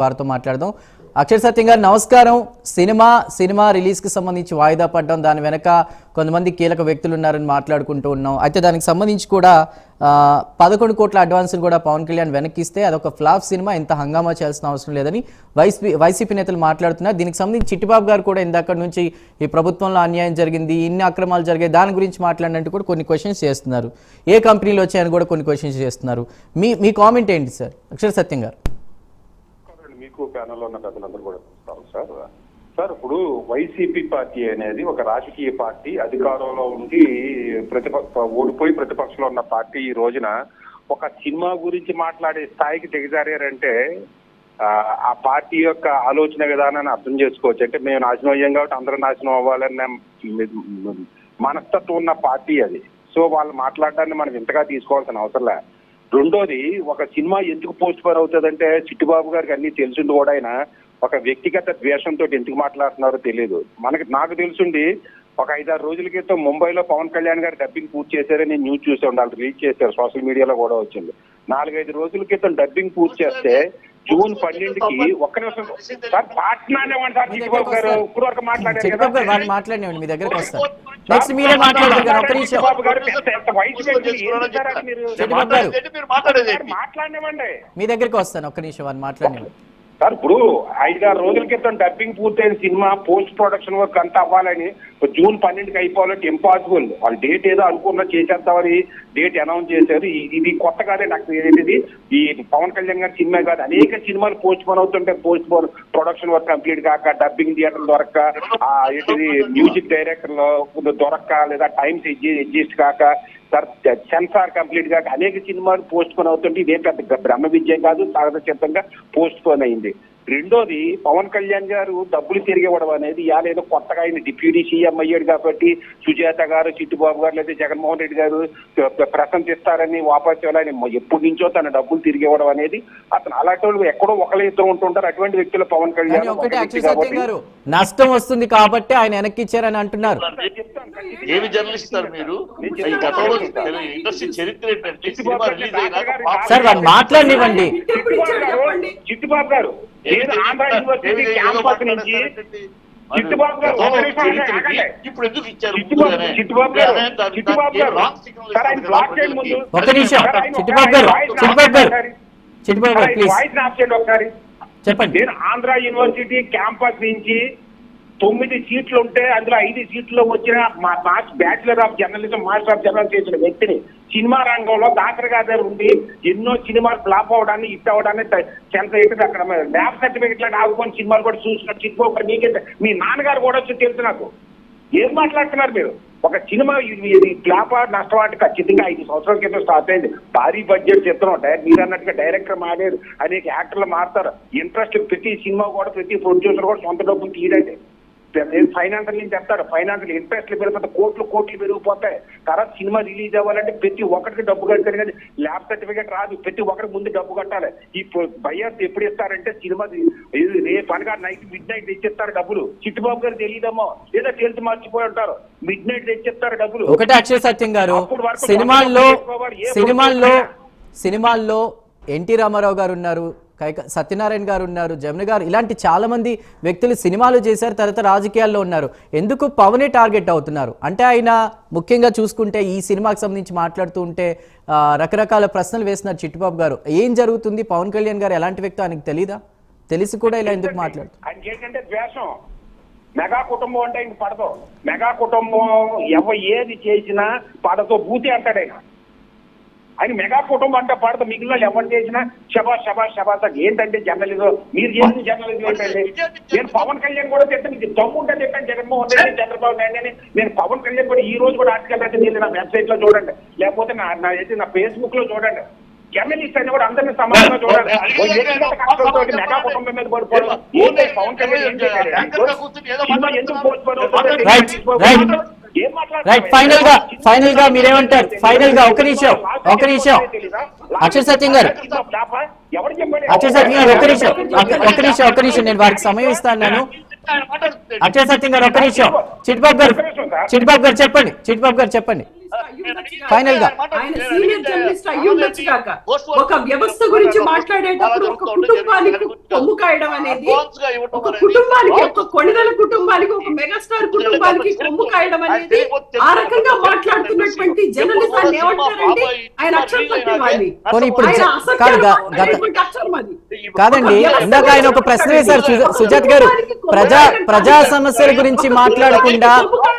వారితో మాట్లాడదాం. అక్షర్ సత్యం గారు నమస్కారం. సినిమా రిలీజ్ కి సంబంధించి వాయిదా పడడం, దాని వెనక కొంతమంది కీలక వ్యక్తులు ఉన్నారని మాట్లాడుకుంటూ ఉన్నాం. అయితే దానికి సంబంధించి కూడా 11 కోట్ల అడ్వాన్స్ కూడా పవన్ కళ్యాణ్ వెనక్కిస్తే అదొక ఫ్లాప్ సినిమా, ఇంత హంగామా చేయాల్సిన అవసరం లేదని వైసీపీ నేతలు మాట్లాడుతున్నారు. దీనికి సంబంధించి చిట్టిబాబు గారు కూడా ఇందాక నుంచి ఈ ప్రభుత్వంలో అన్యాయం జరిగింది, ఇన్ని అక్రమాలు జరిగాయి, దాని గురించి మాట్లాడినట్టు కూడా కొన్ని క్వశ్చన్స్ చేస్తున్నారు. ఏ కంపెనీలు వచ్చాయని కూడా కొన్ని క్వశ్చన్స్ చేస్తున్నారు. మీ కామెంట్ ఏంటి సార్ అక్షర్ సత్యం గారు? మీకు ప్యానల్లో ఉన్న పెద్దలందరూ కూడా చూస్తారు సార్. ఇప్పుడు వైసీపీ పార్టీ అనేది ఒక రాజకీయ పార్టీ, అధికారంలో ఉండి ఓడిపోయి ప్రతిపక్షంలో ఉన్న పార్టీ ఈ రోజున ఒక సినిమా గురించి మాట్లాడే స్థాయికి దిగజారంటే ఆ పార్టీ యొక్క ఆలోచన విధానాన్ని అర్థం చేసుకోవచ్చు. అంటే మేము నాశనం అయ్యాం కాబట్టి అందరూ నాశనం అవ్వాలన్న మనస్తత్వం ఉన్న పార్టీ అది. సో వాళ్ళు మాట్లాడడాన్ని మనం ఇంతగా తీసుకోవాల్సిన అవసరం లే. రెండోది, ఒక సినిమా ఎందుకు పోస్ట్ పోన్ అవుతుందంటే చిట్టిబాబు గారికి అన్ని తెలిసింది కూడా ఆయన ఒక వ్యక్తిగత ద్వేషంతో ఎందుకు మాట్లాడుతున్నారో తెలియదు. నాకు తెలుసుండి ఒక 5-6 రోజుల క్రితం ముంబైలో పవన్ కళ్యాణ్ గారు డబ్బింగ్ పూర్తి చేశారని నేను న్యూస్ చూసే ఉండాలి, రిలీజ్ చేశారు, సోషల్ మీడియాలో కూడా వచ్చింది. 4-5 రోజుల క్రితం డబ్బింగ్ పూర్తి చేస్తే జూన్ 12కి ఒక్క నిమిషం సార్ మాట్లాడేవాడు సార్ చిట్టిబాబు గారు ఇప్పుడు వరకు మాట్లాడినండి మీ దగ్గరకు వస్తారు. నెక్స్ట్ మీరే మాట్లాడినండి, మీ దగ్గరికి వస్తాను. ఒక్క నిమిషం వారు మాట్లాడినండి సార్. ఇప్పుడు 5-6 రోజుల క్రితం డబ్బింగ్ పూర్తయిన సినిమా పోస్ట్ ప్రొడక్షన్ వర్క్ అంతా అవ్వాలని జూన్ 12కి అయిపోవాలంటే ఇంపాసిబుల్. వాళ్ళు డేట్ ఏదో అనుకున్నా చేసేద్దామని డేట్ అనౌన్స్ చేశారు. ఇది కొత్త కాదే నాకు ఏంటిది, ఈ పవన్ కళ్యాణ్ గారి సినిమా కాదు, అనేక సినిమాలు పోస్ట్ పోన్ అవుతుంటే post phone production work complete కాక, డబ్బింగ్ థియేటర్లు దొరక్క, ఏంటిది మ్యూజిక్ డైరెక్టర్లు దొరక్క, లేదా టైమ్స్ అడ్జస్ట్ కాక, సెన్సార్ కంప్లీట్ గా అనేక సినిమాలు పోస్ట్ పోన్ అవుతుంటే ఇదే పెద్ద బ్రహ్మ విజయం కాదు, సహజసిద్ధంగా పోస్ట్ పోన్ అయింది. రెండోది, పవన్ కళ్యాణ్ గారు డబ్బులు తిరిగి ఇవ్వడం అనేది ఏదో కొత్తగా ఆయన డిప్యూటీ సీఎం అయ్యాడు కాబట్టి సుజాత గారు, చిట్టిబాబు గారు, లేదా జగన్మోహన్ రెడ్డి గారు ప్రశంసిస్తారని వాపస్ చేయాలని ఎప్పటి నుంచో తన డబ్బులు తిరిగి ఇవ్వడం అనేది అతను అలాంటి వాళ్ళు ఎక్కడో ఒకళ్ళు ఇద్దరు ఉంటుంటారు. అటువంటి వ్యక్తులు పవన్ కళ్యాణ్ నష్టం వస్తుంది కాబట్టి ఆయన వెనక్కి ఇచ్చారని అంటున్నారు. ఏమి జర్నలిస్ట్ సార్ మీరు? ఇండస్ట్రీ చరిత్ర ఏంటంటే సినిమా రిలీజ్ అయినా మాట్లాడివ్వండి. చిట్టిబాబు గారు ఆంధ్ర యూనివర్సిటీ క్యాంపస్ నుంచి చిట్టిబాబు గారు ఇప్పుడు ఎందుకు ఇచ్చారు? చిట్టిబాబు గారు బ్లాక్ చేయడం ముందు ఒక నిమిషం చిట్టిబాబు గారు వాయిస్ ఆప్షన్ ఒకసారి చెప్పండి. నేను ఆంధ్ర యూనివర్సిటీ క్యాంపస్ నుంచి 9 సీట్లు ఉంటే అందులో 5 సీట్లు వచ్చిన bachelor of journalism, master of journalism చేసిన వ్యక్తిని సినిమా రంగంలో దాఖలుగా ఉండి ఎన్నో సినిమాలు ఫ్లాప్ అవడాన్ని, హిట్ అవడాన్ని అక్కడ ల్యాబ్ సర్టిఫికెట్ లాంటి ఆగుకొని సినిమాలు కూడా చూసినట్టు చిట్టుకోక నీకైతే మీ నాన్నగారు కూడా వచ్చి తెలుసు నాకు. ఏం మాట్లాడుతున్నారు మీరు? ఒక సినిమా ఫ్లాప్ నష్టం ఖచ్చితంగా 5 సంవత్సరాల క్రితం స్టార్ట్ అయింది. భారీ బడ్జెట్ చిత్రం, మీరు అన్నట్టుగా డైరెక్టర్ మారారు, అనేక యాక్టర్లు మారుతారు. ఇంట్రెస్ట్ ప్రతి సినిమా కూడా, ప్రతి ప్రొడ్యూసర్ కూడా సొంత డబ్బులు తీయడండి. ఫైనాన్షియల్ నుంచి చెప్తారు, ఫైనాన్షియల్ ఇంట్రెస్ట్లు పెరిగిపోతే కోట్లు పెరిగిపోతాయి. తర్వాత సినిమా రిలీజ్ అవ్వాలంటే ప్రతి ఒక్కరికి డబ్బు కట్టారు, కానీ ల్యాబ్ సర్టిఫికేట్ రాదు. ప్రతి ఒక్కరికి ముందు డబ్బు కట్టాలి. ఈ బయ్యర్స్ ఎప్పుడు ఇస్తారంటే సినిమా రేపు అనగా మిడ్ నైట్ తెచ్చిస్తారు డబ్బులు. చిట్టిబాబు గారు తెలియదమ్మో లేదా తెలిసి మర్చిపోయి ఉంటారు, మిడ్ నైట్ తెచ్చిస్తారు డబ్బులు. ఒకటే అక్షర్ సత్యం గారు, సినిమాల్లో ఎన్టీ రామారావు గారు ఉన్నారు, సత్యనారాయణ గారు ఉన్నారు, జమున గారు, ఇలాంటి చాలా మంది వ్యక్తులు సినిమాలు చేశారు, తర్వాత రాజకీయాల్లో ఉన్నారు. ఎందుకు పవనే టార్గెట్ అవుతున్నారు అంటే ఆయన ముఖ్యంగా చూసుకుంటే ఈ సినిమాకి సంబంధించి మాట్లాడుతూ ఉంటే రకరకాల ప్రశ్నలు వేస్తున్నారు చిట్టిబాబు గారు. ఏం జరుగుతుంది? పవన్ కళ్యాణ్ గారు ఎలాంటి వ్యక్తి ఆయనకు తెలీదా? తెలిసి కూడా ఇలా ఎందుకు మాట్లాడుతున్నారు? ఆయనకి ఏంటంటే ద్వేషం. మెగా కుటుంబం అంటే ఇంక పడదు. మెగా కుటుంబం ఏది చేసినా పడతో బూతి అంటాడు ఆయన. ఆయన మెగా కుటుంబం అంటే పడదు, మిగిలిన ఎవరు చేసినా శబాష్. ఏంటంటే జర్నలిజం, మీరు చేసిన జర్నలిజం ఏంటంటే, నేను పవన్ కళ్యాణ్ కూడా తిట్టాను, మీకు దమ్ముంటే తిట్టాను జగన్మోహన్ రెడ్డి, చంద్రబాబు నాయుడు అని. నేను పవన్ కళ్యాణ్ కూడా ఈ రోజు కూడా ఆర్టికల్ అయితే మీరు నా వెబ్సైట్ లో చూడండి, లేకపోతే నా ఫేస్బుక్ లో చూడండి. జర్నలిస్ట్ అని కూడా అందరినీ సమానంగా చూడండి. మెగా కుటుంబం మీద పడిపోవడం పవన్ కళ్యాణ్ ఏం చేశారు? ఎందుకు పోస్ట్ ఫైనల్ గా మీరేమంటారు? ఫైనల్ గా ఒక నిమిషం అక్షర్ సత్యం గారు, ఒక నిమిషం నేను వారికి సమయం ఇస్తాను. అక్షయ్ సత్యం గారు ఒక్క నిమిషం. చిట్టిబాబు గారు చెప్పండి ఫైనల్ గా. ఆయన సీనియర్ జర్నలిస్ట్ అయ్యి ఉండొచ్చు కాక ఒక వ్యవస్థ గురించి మాట్లాడేటప్పుడు ఒక కుటుంబానికి కొమ్ము కాయడం అనేది, ఒక కుటుంబానికి, ఒక కొణిదల కుటుంబానికి, ఒక మెగాస్టార్ కుటుంబానికి కొమ్ము కాయడం అనేది, ఆ రకంగా మాట్లాడుతున్నటువంటి జర్నలిస్టాన్ని ఏమంటారండి? ఆయన అక్షరం సత్యవాది. పోనీ ఇప్పుడు ఆయన అక్షరం అది. కాదండి, ఇందాక ఆయన ఒక ప్రశ్న వేశారు సుజాత్ గారు, ప్రజా సమస్యల గురించి మాట్లాడకుండా